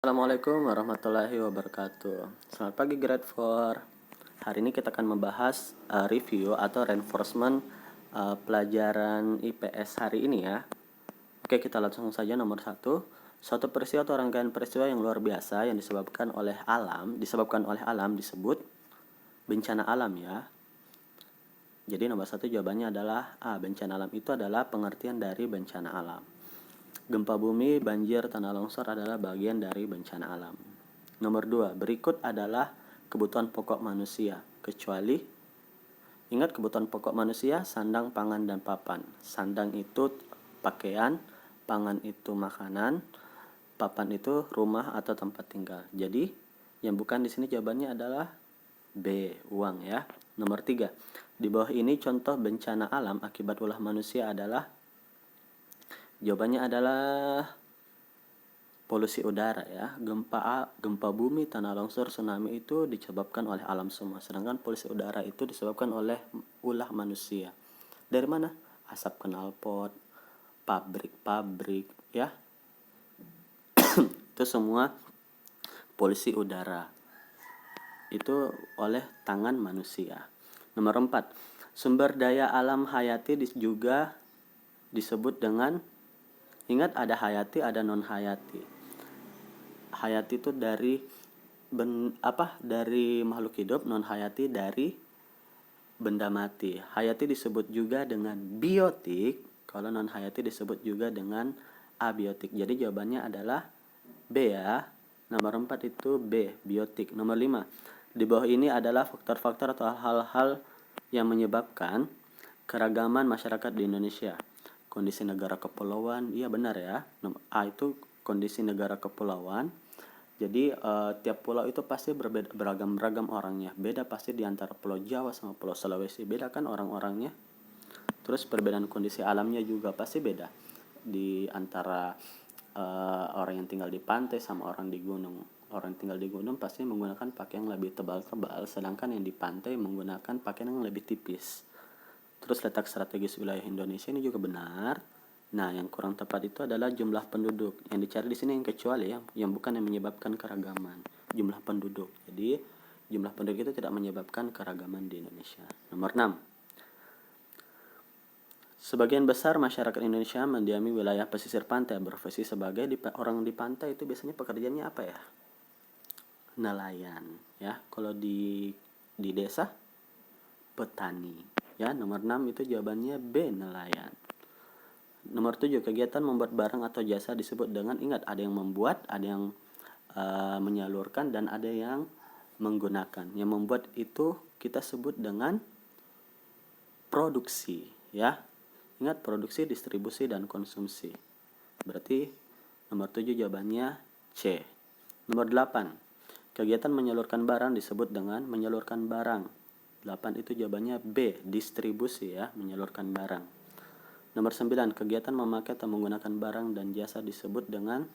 Assalamualaikum warahmatullahi wabarakatuh. Selamat pagi grade 4. Hari ini kita akan membahas review atau reinforcement pelajaran IPS hari ini ya. Oke, kita langsung saja nomor 1. Suatu peristiwa atau rangkaian peristiwa yang luar biasa yang disebabkan oleh alam disebut bencana alam ya. Jadi nomor 1 jawabannya adalah A. Bencana alam itu adalah pengertian dari bencana alam. Gempa bumi, banjir, tanah longsor adalah bagian dari bencana alam. Nomor 2, berikut adalah kebutuhan pokok manusia, kecuali ingat kebutuhan pokok manusia, sandang, pangan, dan papan. Sandang itu pakaian, pangan itu makanan, papan itu rumah atau tempat tinggal. Jadi, yang bukan di sini jawabannya adalah B, uang ya. Nomor 3, di bawah ini contoh bencana alam akibat ulah manusia adalah jawabannya adalah polusi udara ya. Gempa bumi, tanah longsor, tsunami itu disebabkan oleh alam semua. Sedangkan polusi udara itu disebabkan oleh ulah manusia. Dari mana? Asap knalpot, pabrik-pabrik ya. Itu semua polusi udara. Itu oleh tangan manusia. Nomor 4, sumber daya alam hayati juga disebut dengan, ingat ada hayati, ada non hayati. Hayati itu dari makhluk hidup, non hayati dari benda mati. Hayati disebut juga dengan biotik, kalau non hayati disebut juga dengan abiotik. Jadi jawabannya adalah B ya. Nomor 4 itu B, biotik. Nomor 5, di bawah ini adalah faktor-faktor atau hal-hal yang menyebabkan keragaman masyarakat di Indonesia. Kondisi negara kepulauan, iya benar ya. A itu kondisi negara kepulauan. Jadi tiap pulau itu pasti beragam orangnya. Beda pasti di antara Pulau Jawa sama Pulau Sulawesi. Beda kan orang-orangnya. Terus perbedaan kondisi alamnya juga pasti beda di antara orang yang tinggal di pantai sama orang di gunung. Orang yang tinggal di gunung pasti menggunakan pakaian yang lebih tebal-tebal, sedangkan yang di pantai menggunakan pakaian yang lebih tipis. Terus letak strategis wilayah Indonesia ini juga benar. Nah, yang kurang tepat itu adalah jumlah penduduk. Yang dicari di sini yang kecuali yang bukan yang menyebabkan keragaman, jumlah penduduk. Jadi, jumlah penduduk itu tidak menyebabkan keragaman di Indonesia. Nomor 6. Sebagian besar masyarakat Indonesia mendiami wilayah pesisir pantai, berprofesi sebagai orang di pantai itu biasanya pekerjaannya apa ya? Nelayan, ya. Kalau di desa petani, ya. Nomor 6 itu jawabannya B, nelayan. Nomor 7, kegiatan membuat barang atau jasa disebut dengan, ingat ada yang membuat, ada yang menyalurkan, dan ada yang menggunakan. Yang membuat itu kita sebut dengan produksi ya. Ingat produksi, distribusi, dan konsumsi. Berarti nomor 7 jawabannya C. Nomor 8, kegiatan menyalurkan barang disebut dengan menyalurkan barang. 8 itu jawabannya B, distribusi ya, menyalurkan barang. Nomor 9, kegiatan memakai atau menggunakan barang dan jasa disebut dengan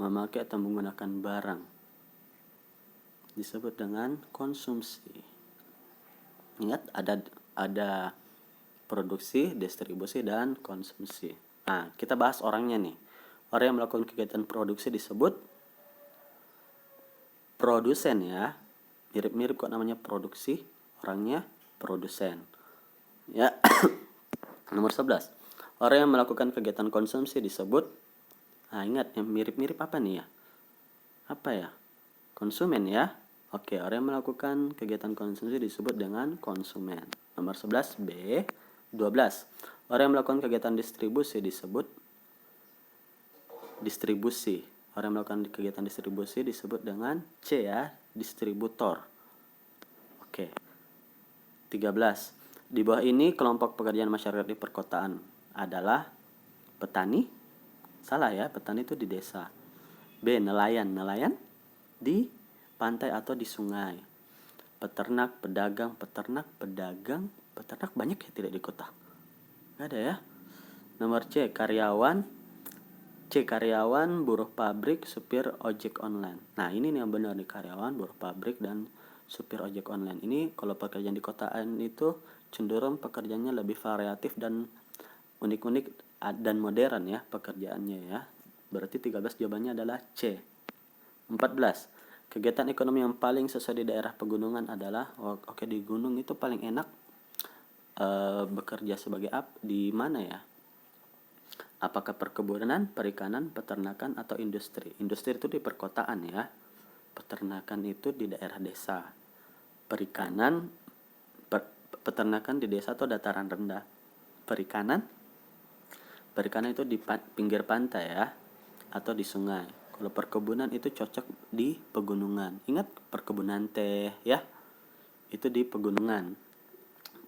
memakai atau menggunakan barang. Disebut dengan konsumsi. Ingat ada produksi, distribusi, dan konsumsi. Nah, kita bahas orangnya nih. Orang yang melakukan kegiatan produksi disebut produsen ya. Mirip-mirip kok namanya produksi, orangnya produsen. Ya. Nomor 11, orang yang melakukan kegiatan konsumsi disebut, ingat yang mirip-mirip apa nih ya? Apa ya? Konsumen ya. Oke, orang yang melakukan kegiatan konsumsi disebut dengan konsumen. Nomor 11 B. 12, orang yang melakukan kegiatan distribusi disebut distribusi. Orang yang melakukan kegiatan distribusi disebut dengan C ya, distributor. Oke. 13, di bawah ini kelompok pekerjaan masyarakat di perkotaan adalah petani. Salah ya, petani itu di desa. B, nelayan. Nelayan di pantai atau di sungai. Peternak, pedagang, peternak banyak ya tidak di kota. Nggak ada ya. Nomor C, karyawan, buruh pabrik, supir ojek online. Nah, ini nih yang benar nih, karyawan, buruh pabrik, dan supir ojek online. Ini kalau pekerjaan di kotaan itu cenderung pekerjaannya lebih variatif dan unik-unik dan modern ya pekerjaannya ya. Berarti 13 jawabannya adalah C. 14. Kegiatan ekonomi yang paling sesuai di daerah pegunungan adalah, oke, di gunung itu paling enak bekerja sebagai di mana ya? Apakah perkebunan, perikanan, peternakan, atau industri? Industri itu di perkotaan ya. Peternakan itu di daerah desa. Perikanan, peternakan di desa atau dataran rendah. Perikanan itu di pinggir pantai ya, atau di sungai. Kalau perkebunan itu cocok di pegunungan. Ingat perkebunan teh ya, itu di pegunungan.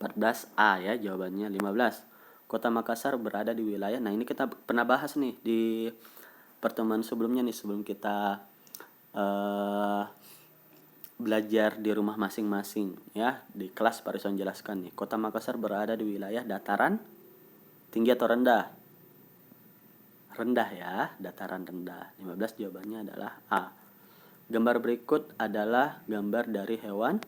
14A ya jawabannya. 15. Kota Makassar berada di wilayah. Nah, ini kita pernah bahas nih di pertemuan sebelumnya nih, sebelum kita belajar di rumah masing-masing ya. Di kelas Pak Rizwan jelaskan nih. Kota Makassar berada di wilayah dataran tinggi atau rendah? Rendah ya, dataran rendah. 15 jawabannya adalah A. Gambar berikut adalah gambar dari hewan.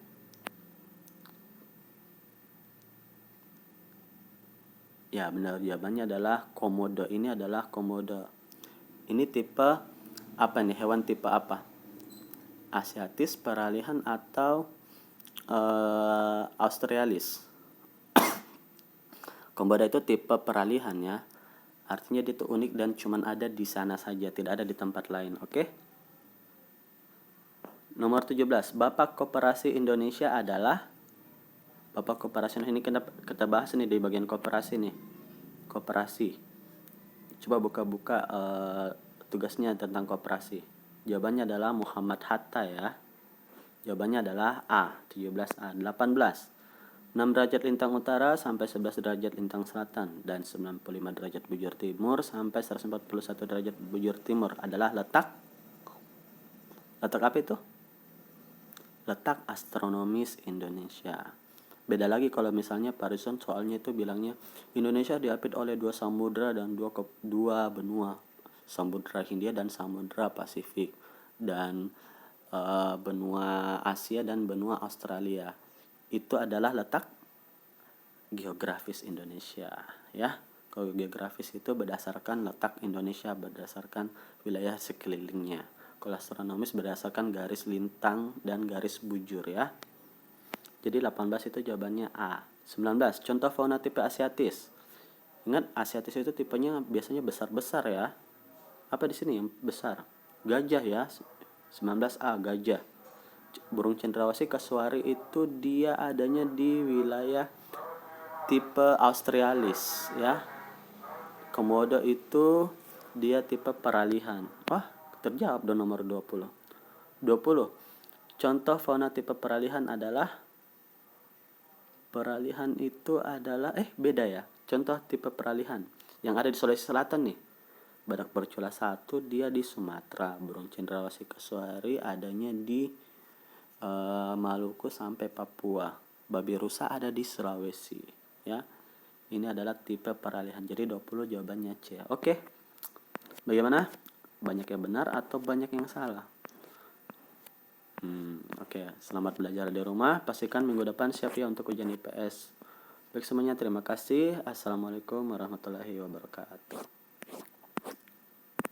Ya, benar, jawabannya adalah komodo. Ini adalah komodo. Ini tipe apa nih? Hewan tipe apa? Asiatis, peralihan, atau Australis? Komodo itu tipe peralihan ya. Artinya dia itu unik dan cuman ada di sana saja, tidak ada di tempat lain. Oke? Nomor 17. Bapak Koperasi Indonesia adalah? Bapak Koperasi ini kita bahas nih di bagian koperasi nih. Koperasi. Coba buka-buka tugasnya tentang koperasi. Jawabannya adalah Muhammad Hatta ya. Jawabannya adalah A. 17A. 18. 6 derajat lintang utara sampai 11 derajat lintang selatan dan 95 derajat bujur timur sampai 141 derajat bujur timur adalah letak apa itu? Letak astronomis Indonesia. Beda lagi kalau misalnya Pak Rizwan soalnya itu bilangnya Indonesia diapit oleh 2 samudra dan 2 benua, Samudra Hindia dan Samudra Pasifik, dan benua Asia dan benua Australia. Itu adalah letak geografis Indonesia ya. Kalau geografis itu berdasarkan letak Indonesia, berdasarkan wilayah sekelilingnya. Kalau astronomis berdasarkan garis lintang dan garis bujur ya. Jadi 18 itu jawabannya A. 19. Contoh fauna tipe asiatis. Ingat asiatis itu tipenya biasanya besar-besar ya. Apa di sini yang besar? Gajah ya. 19A gajah. Burung cendrawasih kasuari itu dia adanya di wilayah tipe Australis ya. Komodo itu dia tipe peralihan. Wah, terjawab dong nomor 20. 20. Contoh fauna tipe peralihan adalah? Peralihan itu adalah beda ya. Contoh tipe peralihan yang ada di Sulawesi Selatan nih. Badak bercula 1 dia di Sumatera. Burung cendrawasih kasuari adanya di Maluku sampai Papua. Babi rusa ada di Sulawesi ya. Ini adalah tipe peralihan. Jadi 20 jawabannya C. Oke. Bagaimana? Banyak yang benar atau banyak yang salah? Oke. Selamat belajar di rumah. Pastikan minggu depan siap ya untuk ujian IPS. Baik semuanya, terima kasih. Assalamualaikum warahmatullahi wabarakatuh.